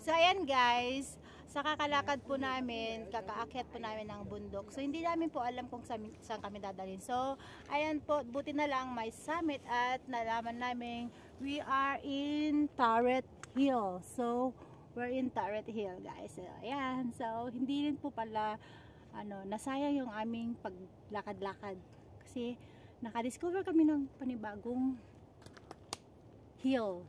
So ayan guys, sa kakalakad po namin, kakaakyat po namin ng bundok. So hindi namin po alam kung saan kami dadalhin. So ayan po, buti na lang may summit at nalaman namin we are in Turret Hill. So we're in Turret Hill guys. So ayan, so hindi rin po pala nasayang yung aming paglakad-lakad. Kasi nakadiscover kami ng panibagong hill.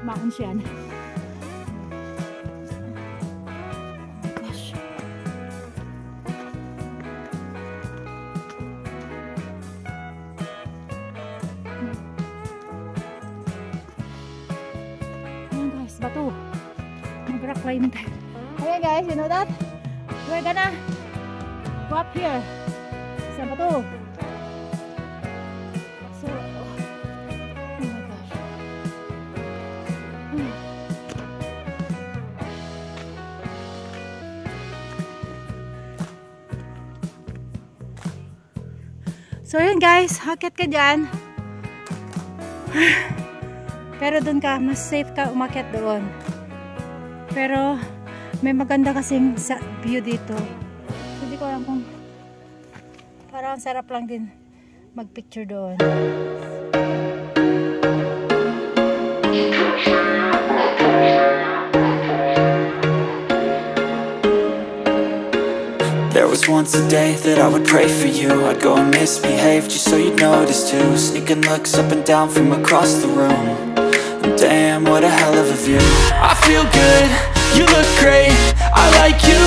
Mountains yan. Gosh. Ayan guys, bato. Mag-rock climbing tayo. Ayan guys, you know that? We're gonna go up here. Sa bato. So yun guys, hakit ka dyan. Pero doon ka, mas safe ka umakyat doon. Pero may maganda kasing view dito. So, hindi ko alam kung parang sarap lang din mag-picture doon. There was once a day that I would pray for you. I'd go and misbehave just so you'd notice too. Sneaking looks up and down from across the room. And damn, what a hell of a view. I feel good, you look great, I like you,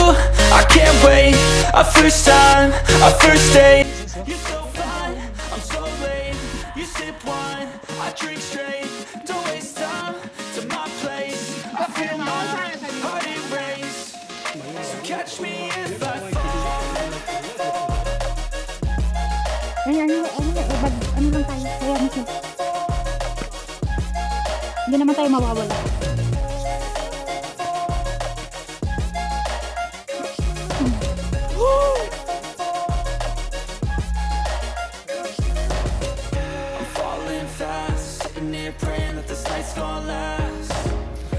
I can't wait. A first time, a first date. You're so fine, I'm so late. You sip wine, I drink straight. Don't waste time to my place. I feel my heart erase. So catch me if I fall. Ano lang tayo, kaya mo siya. Hindi naman tayo mawawala. I'm falling fast, sitting here praying that this night's gonna last.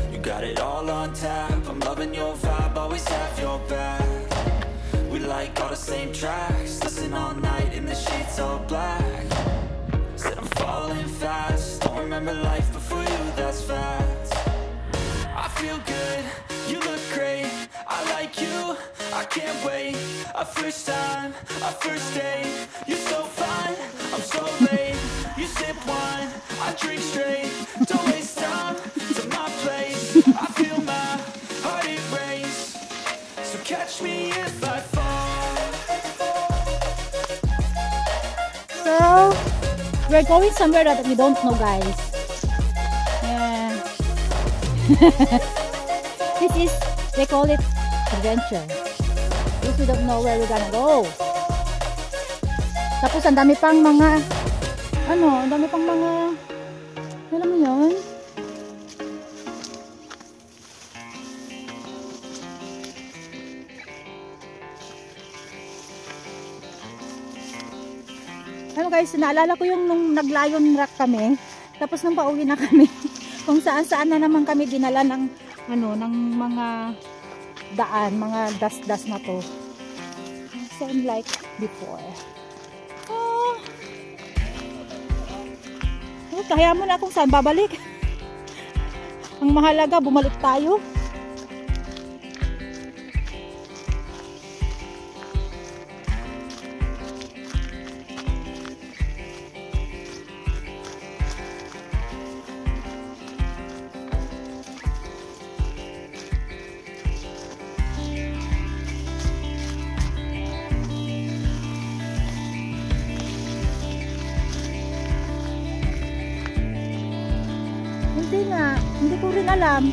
You got it all on tap, I'm loving your vibe, always have your back. We like all the same tracks, listen all night in the sheets all black. Said I'm falling fast, don't remember life before you, that's facts. I feel good, you look great, I like you, I can't wait. A first time, a first date. You're so fine, I'm so late. You sip wine, I drink straight. Don't waste time to my place. I feel my heart erase. So catch me if I fall. So, we're going somewhere that we don't know, guys. Yeah. This is, they call it adventure. Because we don't know where we're gonna go. Tapos ang dami pang mga, ang dami pang mga, alam mo yun? Ano guys, naalala ko yung nung nag-Lion Rock kami, tapos nung pauwi na kami, kung saan-saan na naman kami dinala ng, ng mga daan, mga das-das na to. Same like before. Oh, kaya mo na kung saan babalik. Ang mahalaga, bumalik tayo. Hindi nga, hindi ko rin alam.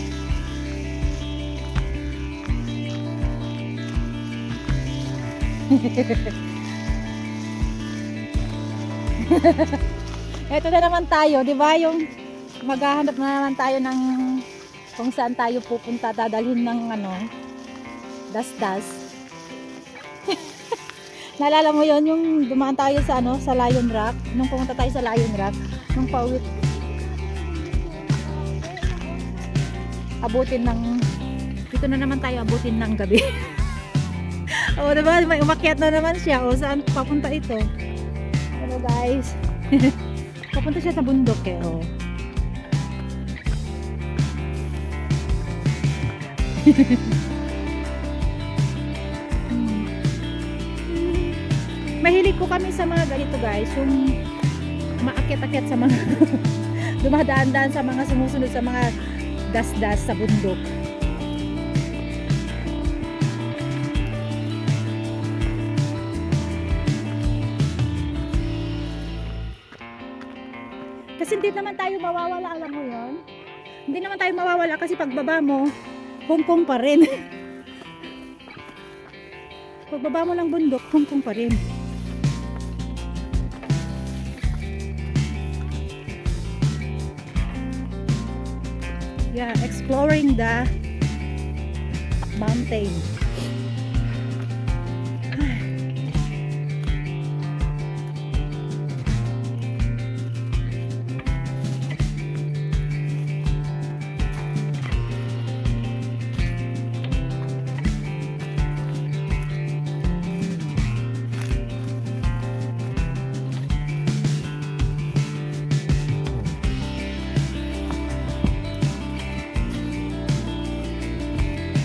Ito na naman tayo, di ba? Yung maghahanap na naman tayo ng kung saan tayo pupunta, dadalhin ng das-das. Naalala mo yon yung dumaan tayo sa sa Lion Rock, nung pumunta tayo sa Lion Rock, nung pauwi. Abutin ng, dito na naman tayo abutin ng gabi. O diba, may umakyat na naman siya. O saan papunta ito? Hello guys. Papunta siya sa bundok eh. O. Mahilig ko kami sa mga ganito guys, yung maakyat-akyat sa mga dumadaan-daan sa mga sumusunod sa mga das-das sa bundok. Kasi hindi naman tayo mawawala, alam mo yun? Hindi naman tayo mawawala kasi pagbaba mo, Hong Kong pa rin. Pagbaba mo ng bundok, Hong Kong pa rin. Yeah, exploring the mountain.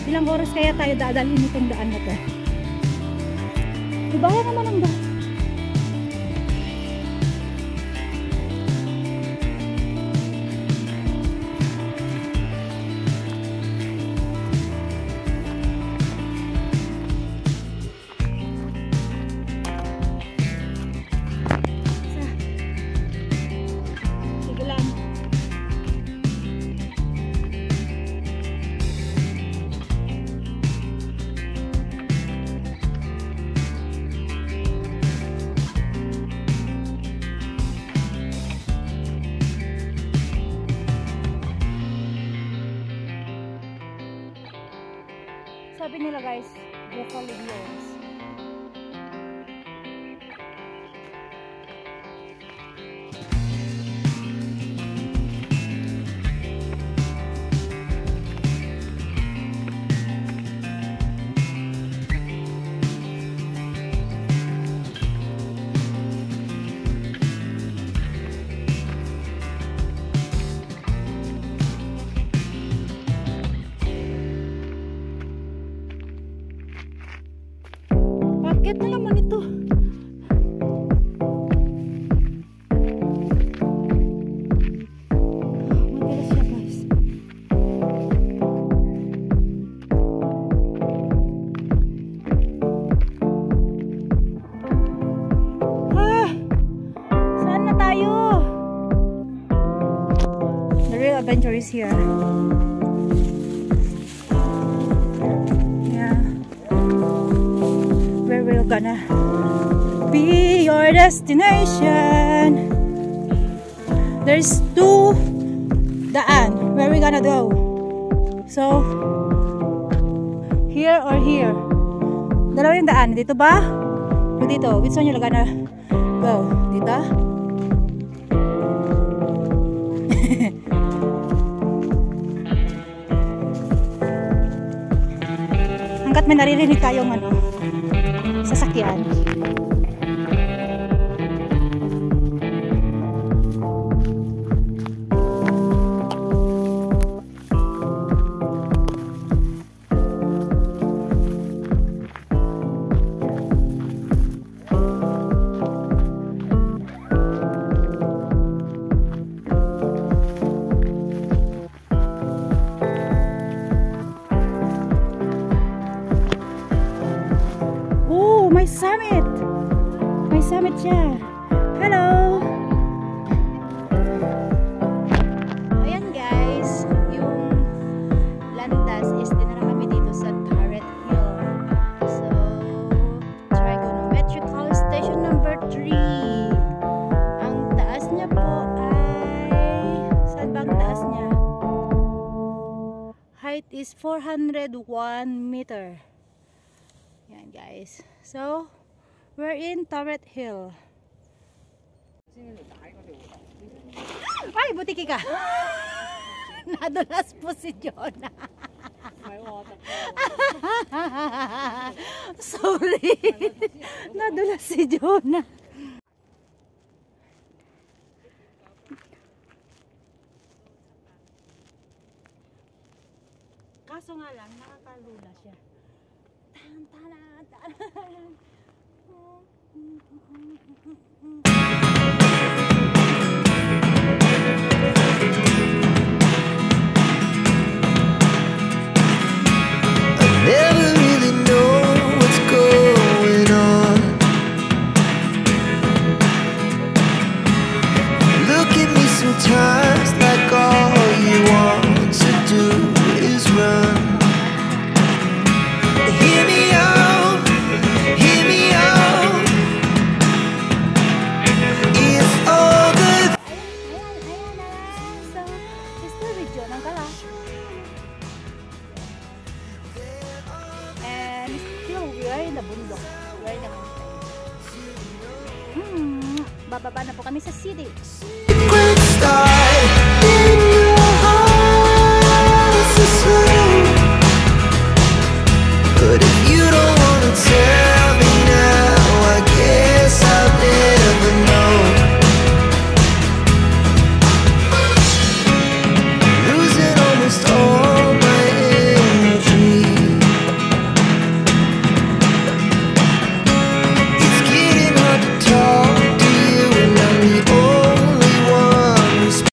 Ilang oras kaya tayo dadalhin itong daan na to? Diba naman ang daan? Sige lang. Sabi nila guys, buffalo wings. Bakit na naman ito? Matigas siya guys. is here. Yeah. Where we're gonna be your destination. There's two daan where we're gonna go. So, here or here? Dalawa yung daan. Dito ba? O dito? Which one you're gonna go? Dito? Hanggat may naririnig tayong sasakyan. May summit! May summit siya. Hello! Ayan guys, yung landas is dinara kami dito sa Turret Hill. So, Trigonometrical Station number 3. Ang taas niya po ay... Saan ba ang taas niya? Height is 401 meter. Yan guys. So, we're in Turret Hill. Ay, butiki ka! Nadulas po si Jonah. Sorry. Nadulas si Jonah. Kaso nga lang, nakakalula siya. Never really know what's going on. Look at me sometimes like all you want to do is run. Hear me out, hear me out. If all the So, still with John ang kala. And still we are in the bundok. We are in the mountain. Bababa na po kami sa city. secrets start